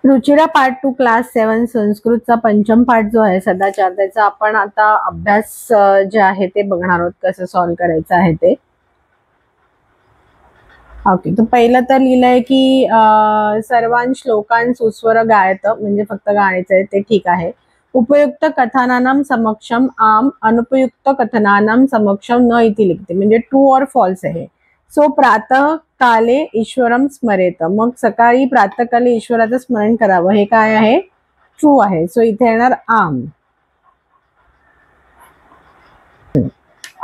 Ruchira part 2 class 7 संस्कृतचा पंचम पाठ जो आहे सदाचार, त्याचा आपण आता अभ्यास जे आहे ते बघणार आहोत, कसं सॉल्व्ह करायचं आहे ते. ओके, तो पहिलं तर लिहिलंय की सर्वान श्लोकान सुस्वर गायत, म्हणजे फक्त गाण्याचं आहे ते ठीक आहे. उपयुक्त कथनानां समक्षम आम, अनुपयुक्त कथनानां समक्षम न इति लिखते, म्हणजे ट्रू और फॉल्स आहे. सो प्रातः काले ईश्वरम स्मरेत, मग सकाळी प्रातःकाली ईश्वराचं स्मरण करावं, हे काय आहे? ट्रू आहे. सो इथे येणार आम.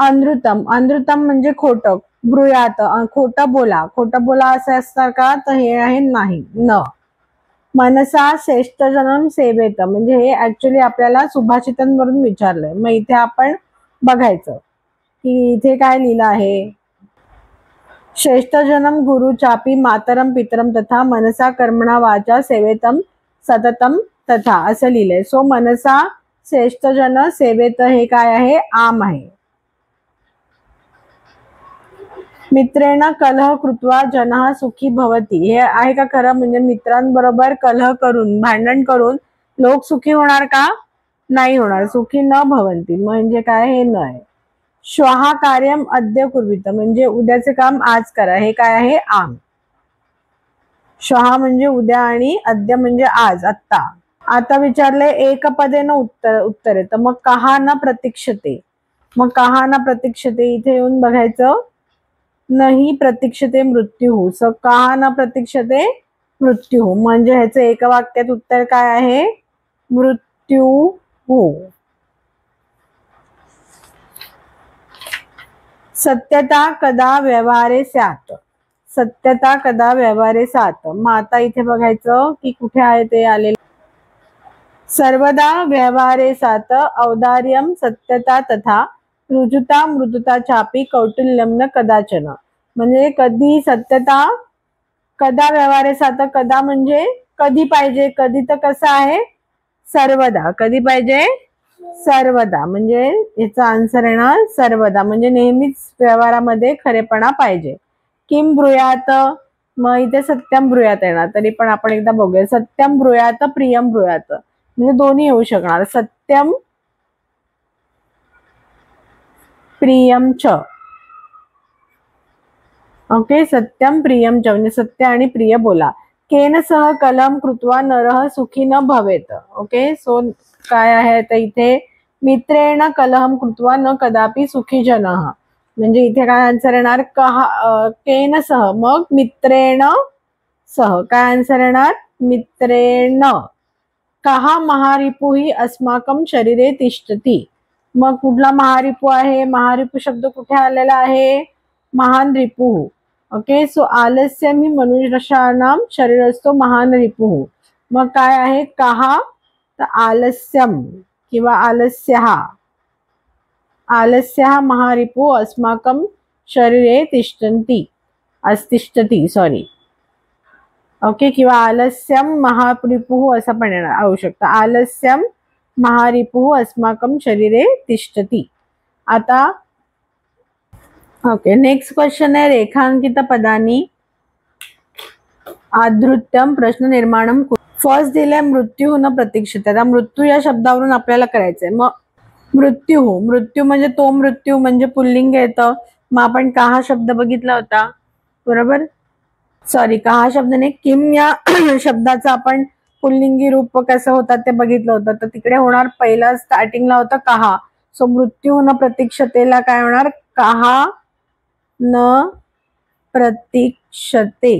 अनृतम, अनृतम म्हणजे खोटं. ब्रूयात, खोटं बोला, खोटं बोला असं असतं का? तर हे आहे नाही, न. मनसा श्रेष्ठजनम सेवेत, म्हणजे हे ऍक्च्युली आपल्याला सुभाषितांवरून विचारलंय. मग इथे आपण बघायचं की इथे काय लिहिलं आहे. श्रेष्ठजनम गुरु चापी मातरम पितरम तथा मनसा कर्मणा वाचा सेवेतम सततम तथा असं लिहिलंय. सो मनसा श्रेष्ठजन सेवेत हे काय आहे? आम आहे. मित्रेण कलह कृत्वा जनः सुखी भवती, हे आहे का खरं? म्हणजे मित्रांबरोबर कलह करून, भांडण करून लोक सुखी होणार का? नाही होणार. सुखी न भवंती म्हणजे काय? हे न आहे. श्वहा कार्यम अद्य कुर्वित, म्हणजे उद्याचे काम आज करा, हे काय आहे? आम. श्वहा म्हणजे उद्या आणि अद्य म्हणजे आज, आत्ता. आता विचारले एकपदे न उत्तरे, तर मग कहा न प्रतीक्षते. मग कहा न प्रतीक्षते इथे येऊन बघायचं. नाही प्रतीक्षते मृत्यू. सो कहा न प्रतीक्षते मृत्यू, म्हणजे ह्याचं एक वाक्यात उत्तर काय आहे? मृत्यू हो. सत्यता कदा व्यवहारे स्यात्, सत्यता कदा व्यवहारे सात. मग आता इथे बघायचं की कुठे आहे ते आलेलं. सर्वदा व्यवहारे सात औदार्यम सत्यता तथा रुजुता मृदुता चापी कौटिल्यम न कदाचन, म्हणजे कधी सत्यता, कदा व्यवहारे सात. कदा म्हणजे कधी पाहिजे, कधी तर कसं आहे? सर्वदा. कधी पाहिजे? सर्वदा, म्हणजे याचा आन्सर येणार सर्वदा, म्हणजे नेहमीच व्यवहारामध्ये खरेपणा पाहिजे. किम ब्रूयात, मग इथे सत्यम ब्रूयात येणार. तरी पण आपण एकदा बघूया. सत्यम ब्रूयात प्रियम ब्रूयात, म्हणजे दोन्ही येऊ शकणार. सत्यम प्रियम च. ओके, सत्यम प्रियम च म्हणजे सत्य आणि प्रिय बोला. केन सह कलम कृत्वा नरः सुखी न भवेत. ओके, सो काय आहे तर इथे मित्रेण कलहम कृत्वा न कदापि सुखी जनः, म्हणजे इथे काय आन्सर येणार? केन सह, मग मित्रेण सह काय आन्सर येणार? मित्रेण. कहा महारिपु ही अस्माकम शरीरे तिष्ठती, मग कुठला महारिपू आहे? महारिपू शब्द कुठे आलेला आहे? महान रिपू. ओके, सो आलस्यम ही मनुष्यानां शरीर असतो महान रिपू. मग काय आहे? कहा तर आलस्यम किंवा आलस्यः, आलस्यः महारिपू अस्माकं शरीरे तिष्ठन्ति, अस्तिष्ठती सॉरी. ओके, किंवा आलस्यम महारिपुः असं पण येऊ शकतं. आलस्यम महारिपुः अस्माकं शरीरे तिष्ठती. आता ओके, नेक्स्ट क्वेश्चन आहे रेखांकित पदानी आधृत्यम प्रश्न निर्माणम. फर्स्ट दिले मृत्यू न प्रतीक्षित. आता मृत्यू या शब्दावरून आपल्याला करायचंय. मग मृत्यू, मृत्यू म्हणजे तो मृत्यू, म्हणजे पुल्लिंग येतं. मग आपण कहा शब्द बघितला होता, बरोबर? सॉरी, कहा शब्द नाही, किम या शब्दाचं आपण पुल्लिंगी रूप कसं होतात ते बघितलं होतं. तर तिकडे होणार पहिला स्टार्टिंगला होतं कहा. सो मृत्यू न प्रतीक्षतेला काय होणार? कहा न प्रतीक्षते.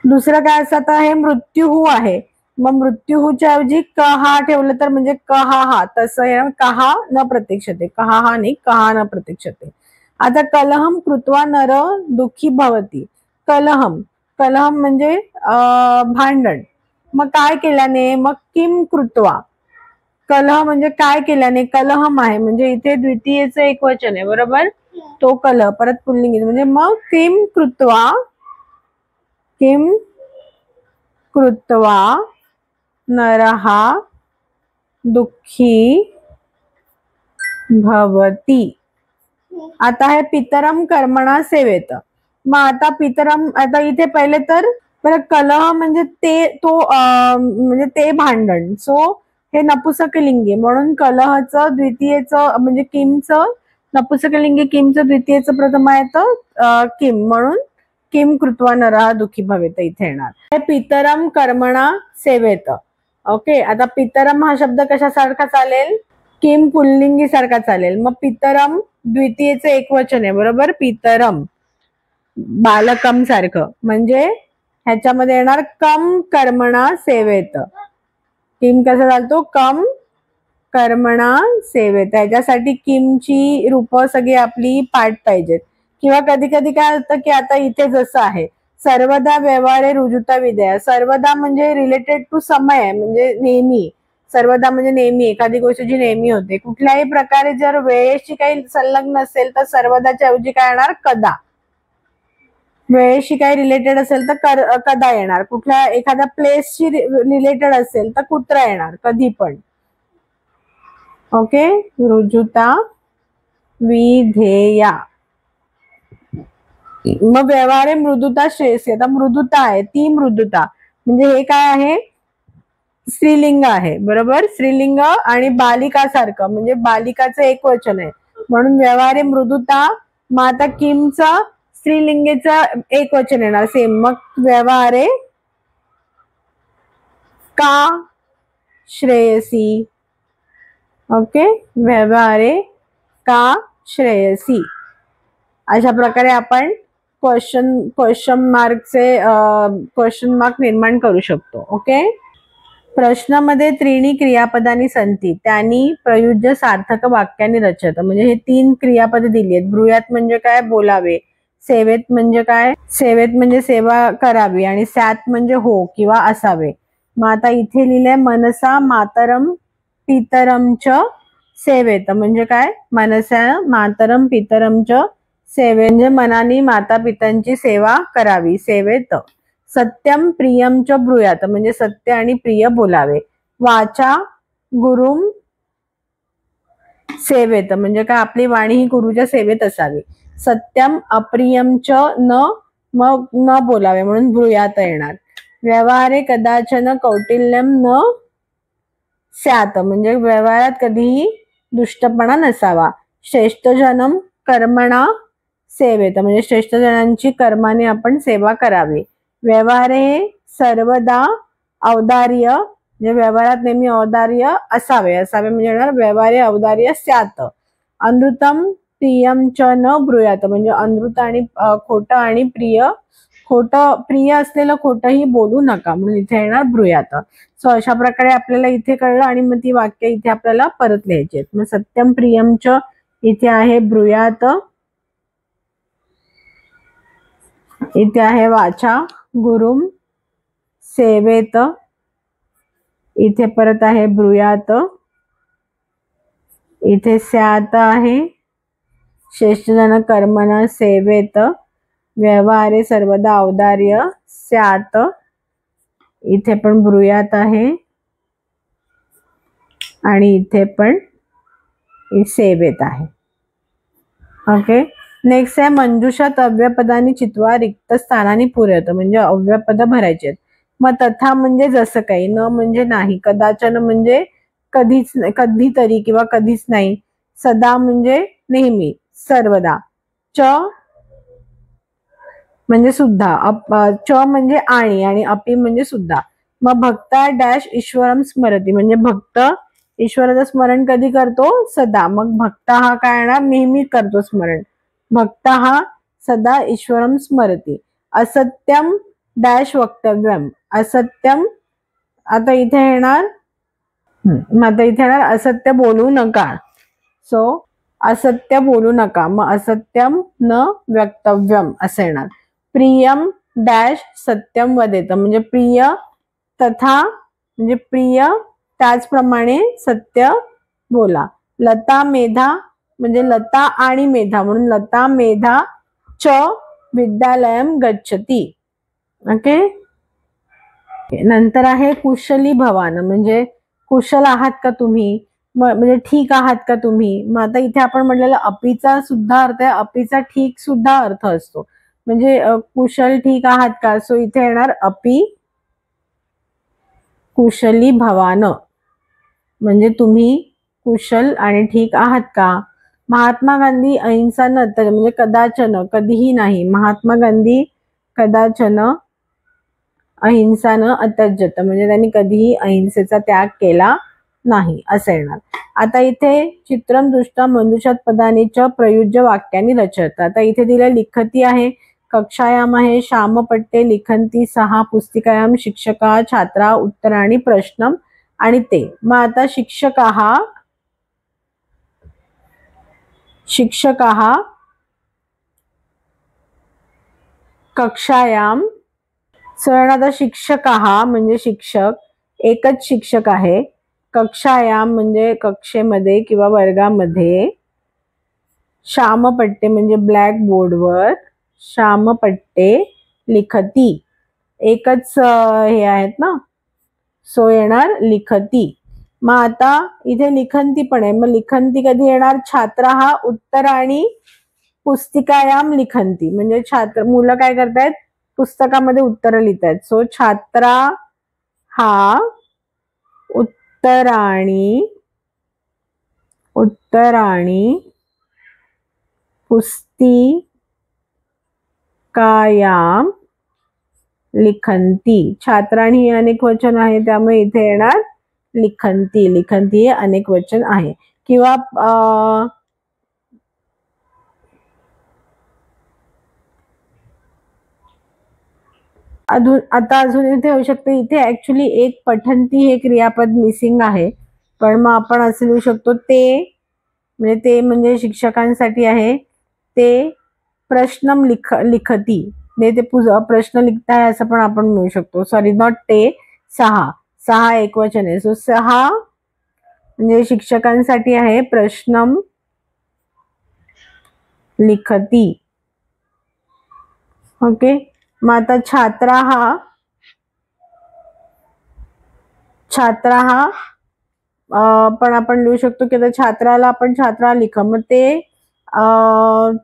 दुसरं काय असतं? हे मृत्यूहू आहे. मग मृत्यूहूच्या ऐवजी कहा ठेवलं तर म्हणजे कहा हा, तसं कहा न प्रतीक्षते. कहा हा नाही, कहा न प्रतीक्षते. आता कलहम कृत्वा नर दुःखी भवती. कलहम, कलहम म्हणजे भांडण. मग काय केल्याने? मग किम कृत्वा. कलह म्हणजे काय केल्याने? कलहम आहे, म्हणजे इथे द्वितीयचं एक वचन आहे, बरोबर? तो कलह परत पुल्लिंगी, म्हणजे मग किम कृत्वा, किम कृत्वा नरः दुःखी भवती. आता है पितरम कर्मणा सेवेत. मग आता पितरम, आता इथे पहिले तर बरं, कलह म्हणजे म्हणजे ते भांडण. सो हे नपुसकलिंगी, म्हणून कलहचं द्वितीयचं म्हणजे किमचं नपुसकलिंगी, किमचं द्वितीयचं प्रथम येतं किम, म्हणून किम कृत्वा नरः दुःखी भवेत इथे येणार. पितरम कर्मणा सेवेत. ओके, आता पितरम हा शब्द कशासारखा चालेल? किम पुल्लिंगी सारखा चालेल. मग पितरम द्वितीयचं एकवचन आहे, बरोबर. पितरम बालकम सारखं, म्हणजे ह्याच्यामध्ये येणार कम कर्मणा सेवेत. किम कसा चालतो? कम कर्मणा सेवेत. ह्याच्यासाठी किमची रूप सगळी आपली पाठ पाहिजेत. किंवा कधी कधी काय होतं की आता इथे जसं आहे सर्वदा व्यवहारे रुजुता विद्या. सर्वदा म्हणजे रिलेटेड टू समय आहे, म्हणजे नेहमी. सर्वदा म्हणजे नेहमी, एखादी गोष्ट जी नेहमी होते. कुठल्याही प्रकारे जर वेळेशी काही संलग्न असेल तर सर्वदाच्या ऐवजी काय येणार? कदा. वेळेशी काही रिलेटेड असेल तर कदा येणार. कुठल्या एखाद्या प्लेसशी रिलेटेड असेल तर कुत्रा येणार, कधी पण. ओके, रुजुता विधेया. मग व्यवहारे मृदुता श्रेयसी. आता मृदुता आहे, ती मृदुता म्हणजे हे काय आहे? स्त्रीलिंग आहे, बरोबर. स्त्रीलिंग आणि बालिका सारखं, म्हणजे बालिकाचं एक वचन आहे, म्हणून व्यवहारे मृदुता. मग आता किमचं स्त्रीलिंगेचं एक वचन येणार सेम. मग व्यवहारे का श्रेयसी. ओके, व्यवहारे का श्रेयसी. अशा प्रकारे आपण क्वेश्चन मार्क निर्माण करू शकतो. ओके, प्रश्नामध्ये त्रीणी क्रियापदानी संती त्यांनी प्रयुज्य सार्थक वाक्याने रचत. म्हणजे हे 3 क्रियापदे दिली आहेत. ब्रूयात म्हणजे काय? बोलावे. सेवेत म्हणजे काय? सेवेत म्हणजे सेवा करावी. आणि स्यात म्हणजे हो किंवा असावे. मग आता इथे लिहिलंय मनसा मातरम पितरमच सेवेत. म्हणजे काय? मनसा मातरम पितरमच सेवे म्हणजे मनाने माता पित्यांची सेवा करावी, सेवेत. सत्यम प्रियमच ब्रूयात म्हणजे सत्य आणि प्रिय बोलावे. वाचा गुरुम सेवेत म्हणजे काय? आपली वाणी ही गुरुच्या सेवेत असावी. सत्यम अप्रियमच न बोलावे, म्हणून ब्रूयात येणार. व्यवहारे कदाचन कौटिल्यम न स्यात म्हणजे व्यवहारात कधीही दुष्टपणा नसावा. श्रेष्ठजनम कर्मणा सेवेत म्हणजे श्रेष्ठ जणांची कर्माने आपण सेवा करावी. व्यवहारे सर्वदा औदार्य म्हणजे व्यवहारात नेहमी औदार्य असावे म्हणजे येणार व्यवहारे औदार्य स्यात. अनृतम प्रियम च न ब्रूयात म्हणजे अनृत आणि खोटं आणि प्रिय असलेलं खोटंही बोलू नका, म्हणून इथे येणार ब्रूयात. सो अशा प्रकारे आपल्याला इथे कळलं आणि मग ती वाक्य इथे आपल्याला परत लिहायची आहेत. मग सत्यम प्रियम च इथे आहे ब्रूयात, इथे आहे वाचा गुरुम सेवेत, इथे परत आहे ब्रूयात, इथे स्यात आहे श्रेष्ठजन कर्मणा सेवेत, व्यवहारे सर्वदा औदार्य स्यात, इथे पण ब्रूयात आहे आणि इथे पण सेवेत आहे. ओके, नेक्स्ट आहे मंजुषात अव्यपदानी चित्वा रिक्त स्थानानी पुरत म्हणजे अव्यपद भरायचे. मग तथा म्हणजे जसं काही, न म्हणजे नाही, कदाचन म्हणजे कधीच, कधीतरी किंवा कधीच नाही, सदा म्हणजे नेहमी, सर्वदा, च म्हणजे सुद्धा, च म्हणजे आणि अपि म्हणजे सुद्धा. मग भक्ता डॅश ईश्वरम स्मरती म्हणजे भक्त ईश्वराचं स्मरण कधी करतो? सदा. मग भक्ता हा काय येणार? नेहमी करतो स्मरण. भक्ता हा सदा ईश्वरम स्मरती. असत्यम डॅश वक्तव्यम असत्यम. आता इथे येणार असत्य बोलू नका. सो असत्य बोलू नका. मग असत्यम न वक्तव्यम असं येणार. प्रियम डॅश सत्यम वदेत म्हणजे प्रिय तथा म्हणजे प्रिय त्याचप्रमाणे सत्य बोला. लता मेधा म्हणजे लता आणि मेधा म्हणून लता मेधा च विद्यालयम गच्छती. ओके, नंतर आहे कुशली भवान म्हणजे कुशल आहात का तुम्ही, म्हणजे ठीक आहात का तुम्ही. मग आता इथे आपण म्हटलेलं अपीचा सुद्धा अर्थ आहे, अपीचा ठीक सुद्धा अर्थ असतो. म्हणजे कुशल ठीक आहात का, सो इथे येणार अपि कुशली भवान, म्हणजे तुम्ही कुशल आणि ठीक आहात का. महात्मा गांधी अहिंसा न म्हणजे कदाचन, कधीही नाही. महात्मा गांधी कदाचन अहिंसा न अत्यजत, म्हणजे त्यांनी कधीही अहिंसेचा त्याग केला नाही असं येणार. आता इथे चित्रम दृष्टा मंजुषात पदानी च प्रयुज्य वाक्याने रचत. आता इथे दिलं लिखती आहे, कक्षायाम आहे, श्यामपट्टे लिखंती सहा, पुस्तिकायाम शिक्षका छात्रा उत्तराणी प्रश्नम आणि ते. मग आता शिक्षकाः कक्षायाम, आता शिक्षकाः म्हणजे शिक्षक, एकच शिक्षक आहे. कक्षायाम म्हणजे कक्षेमध्ये किंवा वर्गामध्ये. श्यामपट्टे म्हणजे ब्लॅक बोर्डवर, श्यामपट्टे लिखती, एकच हे आहेत ना, सो येणार लिखती. मग आता इथे लिखंती पण आहे, मग लिखंती कधी येणार, छात्रा हा उत्तराणी पुस्तिकायाम लिखंती, म्हणजे छात्र मुलं काय करतायत, पुस्तकामध्ये उत्तर लिहितायत. सो छात्रा हा उत्तराणी पुस्तिकायाम लिखंती. छात्राणी हे अनेक वचन आहे, त्यामुळे इथे येणार लिखंती. लिखंती हे अनेक वचन आहे. किंवा आता अजून इथे होऊ शकते, इथे ऍक्च्युली एक पठंती हे क्रियापद मिसिंग आहे, पण मग आपण असं लिहू शकतो ते, म्हणजे ते म्हणजे शिक्षकांसाठी आहे. ते प्रश्नम लिखती, ते प्रश्न लिखताय असं पण आपण म्हणू शकतो. सॉरी, नॉट ते, सहा एक वचन आहे. सो सहा म्हणजे शिक्षकांसाठी आहे, प्रश्नम लिखती. ओके. मग आता छात्रा हा पण आपण लिहू शकतो की छात्राला आपण छात्रा लिख, मग ते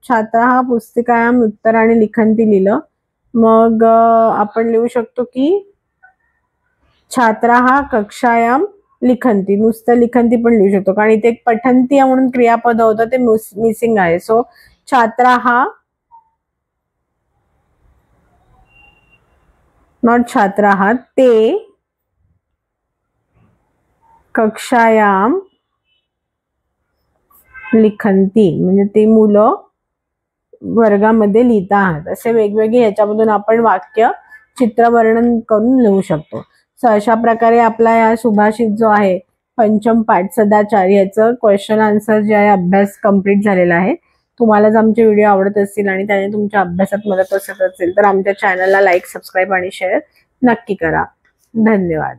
छात्रा हा पुस्तिकायाम उत्तराणी लिखंती लिहिलं. मग आपण लिहू शकतो की छात्रा हा कक्षायाम लिखंती, नुसतं लिखंती पण लिहू शकतो, कारण इथे एक पठंती म्हणून क्रियापद होतं ते मिसिंग आहे. सो छात्रा हा, नॉट छात्रा हा, ते कक्षायाम लिखंती, म्हणजे ते मुलं वर्गामध्ये लिहित आहात. असे वेगवेगळे ह्याच्यामधून आपण वाक्य चित्रवर्णन करून लिहू शकतो. सो अशा प्रकारे आपला या सुभाषित जो आहे पंचम पाठ सदाचार याचं क्वेश्चन आन्सर जे आहे अभ्यास कंप्लीट झालेला आहे. तुम्हाला जर आमचे व्हिडिओ आवडत असतील आणि त्याने तुमच्या अभ्यासात मदत असत असेल तर आमच्या चॅनलला लाईक, सबस्क्राईब आणि शेअर नक्की करा. धन्यवाद.